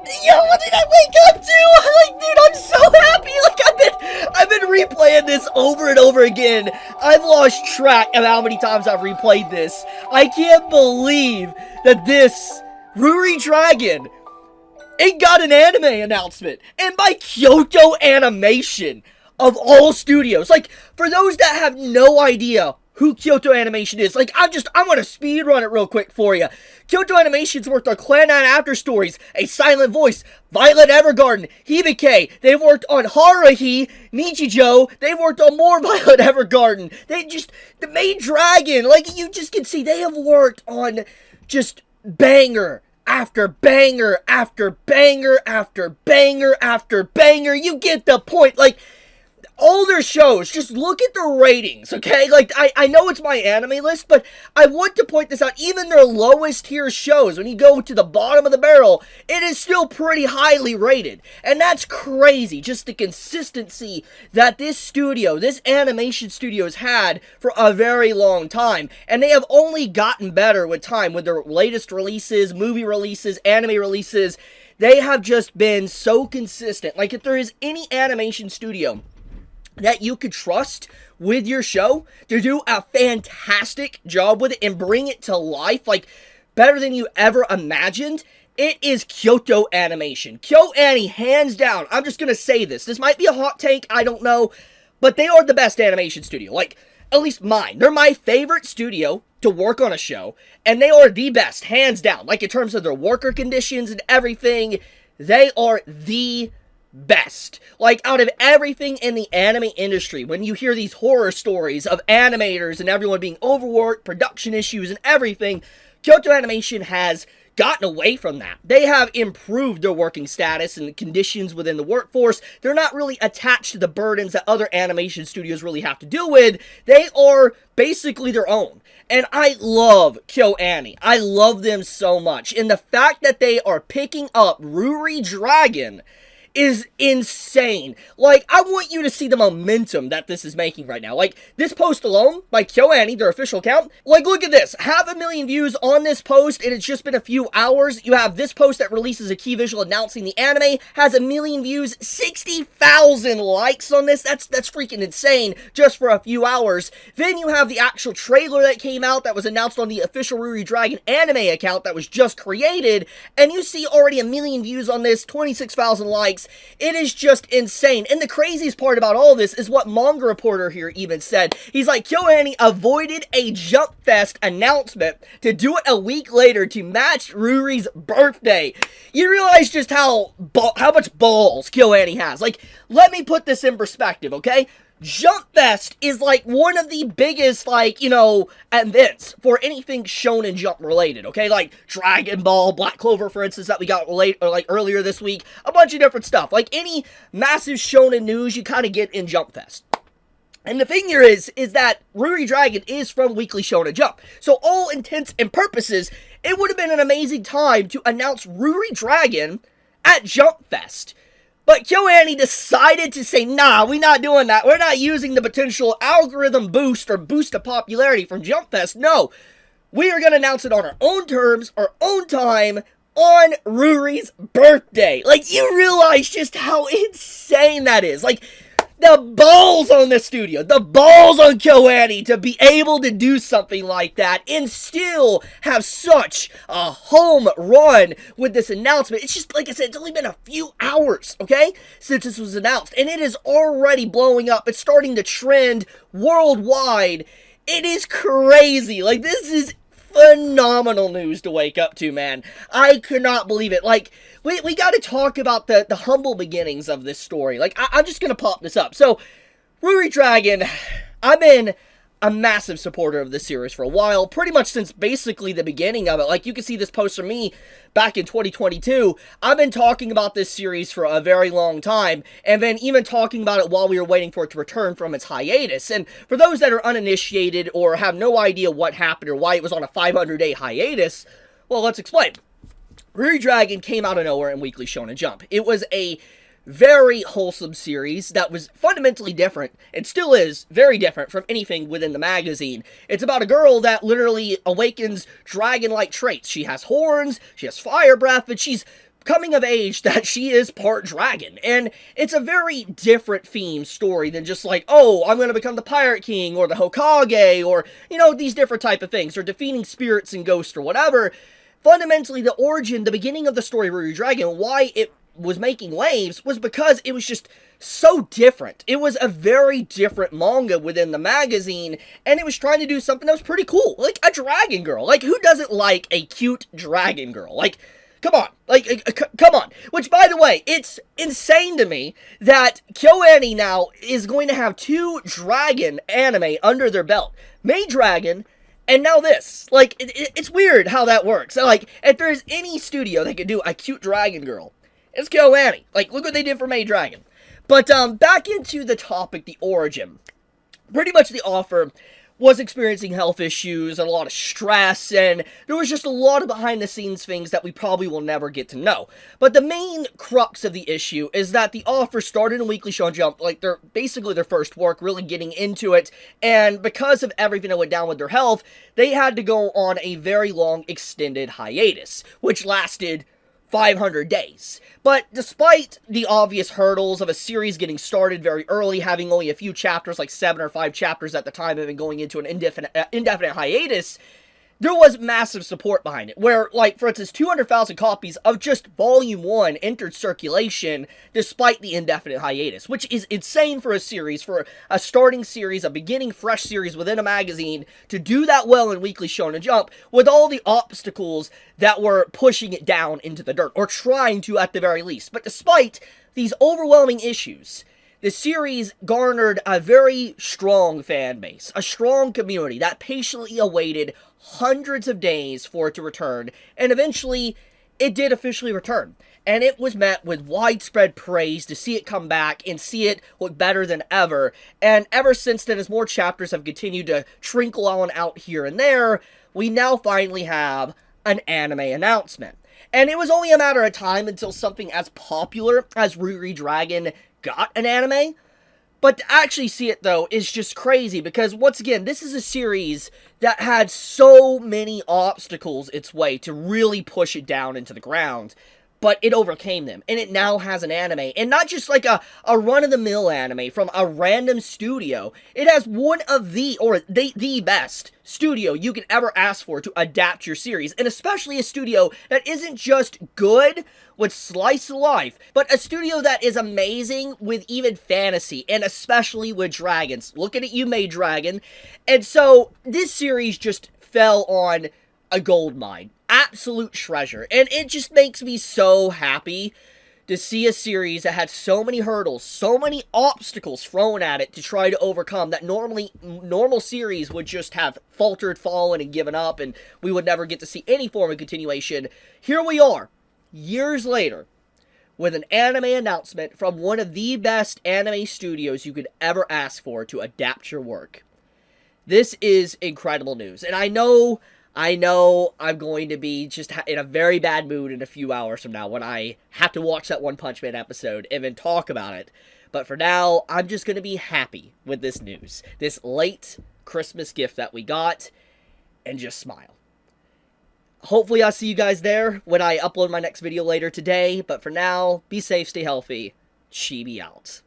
Yo, what did I wake up to? Like, dude, I'm so happy. Like, I've been replaying this over and over again. I've lost track of how many times I've replayed this. I can't believe that this Ruri Dragon, it got an anime announcement, and by Kyoto Animation of all studios. Like, for those that have no idea who Kyoto Animation is, like, I want to speed run it real quick for you. Kyoto Animation's worked on Clan 9 After Stories, A Silent Voice, Violet Evergarden, Hibike. They've worked on Haruhi, Nichijou. They've worked on more Violet Evergarden. The Maid Dragon, like, you just can see, they have worked on just banger after banger after banger after banger after banger. You get the point. Like, all their shows, just look at the ratings, okay? Like, I know it's my anime list, but I want to point this out. Even their lowest tier shows, when you go to the bottom of the barrel, it is still pretty highly rated. And that's crazy, just the consistency that this studio, this animation studio has had for a very long time. And they have only gotten better with time, with their latest releases, movie releases, anime releases. They have just been so consistent. Like, if there is any animation studio that you could trust with your show to do a fantastic job with it and bring it to life, like, better than you ever imagined, it is Kyoto Animation. Kyo Annie, hands down. I'm just gonna say this. This might be a hot take, I don't know, but they are the best animation studio. Like, at least mine. They're my favorite studio to work on a show, and they are the best, hands down. Like, in terms of their worker conditions and everything, they are the best. Like, out of everything in the anime industry, when you hear these horror stories of animators and everyone being overworked, production issues and everything, Kyoto Animation has gotten away from that. They have improved their working status and the conditions within the workforce. They're not really attached to the burdens that other animation studios really have to deal with. They are basically their own. And I love Kyo Annie. I love them so much. And the fact that they are picking up Ruri Dragon is insane. Like, I want you to see the momentum that this is making right now. Like, this post alone, by Kyo Annie, their official account, like, look at this. 500,000 views on this post, and it's just been a few hours. You have this post that releases a key visual announcing the anime, has 1 million views, 60,000 likes on this. That's freaking insane, just for a few hours. Then you have the actual trailer that came out that was announced on the official Ruri Dragon anime account that was just created, and you see already 1 million views on this, 26,000 likes. It is just insane. And the craziest part about all this is what Manga Reporter here even said. He's like, Kyo Annie avoided a Jump Fest announcement to do it a week later to match Ruri's birthday. You realize just how much balls Kyo Annie has. Like, let me put this in perspective, okay? Jump Fest is like one of the biggest, like, you know, events for anything Shonen Jump related, okay? Like Dragon Ball, Black Clover, for instance, that we got earlier this week. A bunch of different stuff. Like any massive Shonen news you kind of get in Jump Fest. And the thing here is that Ruri Dragon is from Weekly Shonen Jump. So all intents and purposes, it would have been an amazing time to announce Ruri Dragon at Jump Fest. But Kyo Annie decided to say, nah, we're not doing that. We're not using the potential algorithm boost or boost of popularity from Jump Fest. No, we are going to announce it on our own terms, our own time, on Ruri's birthday. Like, you realize just how insane that is. Like, the balls on the studio, the balls on Kyo Annie to be able to do something like that and still have such a home run with this announcement. It's just, like I said, it's only been a few hours, okay, since this was announced, and it is already blowing up. It's starting to trend worldwide. It is crazy. Like, this is phenomenal news to wake up to, man. I could not believe it. Like, we got to talk about the humble beginnings of this story. Like, I'm just going to pop this up. So, Ruri Dragon, I've been a massive supporter of this series for a while, pretty much since basically the beginning of it. Like, you can see this post from me back in 2022. I've been talking about this series for a very long time, and then even talking about it while we were waiting for it to return from its hiatus. And for those that are uninitiated or have no idea what happened or why it was on a 500-day hiatus, well, let's explain. Ruri Dragon came out of nowhere in Weekly Shonen Jump. It was a very wholesome series that was fundamentally different, and still is very different from anything within the magazine. It's about a girl that literally awakens dragon-like traits. She has horns, she has fire breath, but she's coming of age that she is part dragon. And it's a very different theme story than just like, oh, I'm going to become the Pirate King or the Hokage or, you know, these different type of things, or defeating spirits and ghosts or whatever. Fundamentally, the origin, the beginning of the story Ruri Dragon, why it was making waves was because it was just so different. It was a very different manga within the magazine, and it was trying to do something that was pretty cool. Like a dragon girl. Like, who doesn't like a cute dragon girl? Like, come on. Come on. Which, by the way, it's insane to me that KyoAni now is going to have 2 dragon anime under their belt. Maid Dragon, and now this. Like, it's weird how that works. Like, if there's any studio that could do a cute dragon girl, it's KyoAni. Like, look what they did for Maid Dragon. But, back into the topic, the origin. Pretty much the author was experiencing health issues and a lot of stress, and there was just a lot of behind-the-scenes things that we probably will never get to know. But the main crux of the issue is that the author started in Weekly Shonen Jump, like, basically their first work, really getting into it, and because of everything that went down with their health, they had to go on a very long, extended hiatus, which lasted 500 days. But despite the obvious hurdles of a series getting started very early, having only a few chapters, like 7 or 5 chapters at the time, and then going into an indefinite hiatus, there was massive support behind it, where, like, for instance, 200,000 copies of just Volume 1 entered circulation despite the indefinite hiatus, which is insane for a series, for a starting series, a beginning fresh series within a magazine, to do that well in Weekly Shonen Jump, with all the obstacles that were pushing it down into the dirt, or trying to at the very least. But despite these overwhelming issues, the series garnered a very strong fan base, a strong community that patiently awaited hundreds of days for it to return, and eventually it did officially return. And it was met with widespread praise to see it come back and see it look better than ever. And ever since then, as more chapters have continued to trickle on out here and there, we now finally have an anime announcement. And it was only a matter of time until something as popular as Ruri Dragon got an anime. But to actually see it, though, is just crazy, because, once again, this is a series that had so many obstacles its way to really push it down into the ground. But it overcame them, and it now has an anime, and not just like a run-of-the-mill anime from a random studio. It has one of the best studio you can ever ask for to adapt your series, and especially a studio that isn't just good with slice of life, but a studio that is amazing with even fantasy, and especially with dragons. Looking at you, Maid Dragon. And so, this series just fell on a gold mine. Absolute treasure. And it just makes me so happy to see a series that had so many hurdles, so many obstacles thrown at it to try to overcome, that normal series would just have faltered, fallen, and given up, and we would never get to see any form of continuation. Here we are, years later, with an anime announcement from one of the best anime studios you could ever ask for to adapt your work. This is incredible news, and I know I'm going to be just in a very bad mood in a few hours from now when I have to watch that One Punch Man episode and then talk about it. But for now, I'm just going to be happy with this news, this late Christmas gift that we got, and just smile. Hopefully I'll see you guys there when I upload my next video later today, but for now, be safe, stay healthy, Chibi out.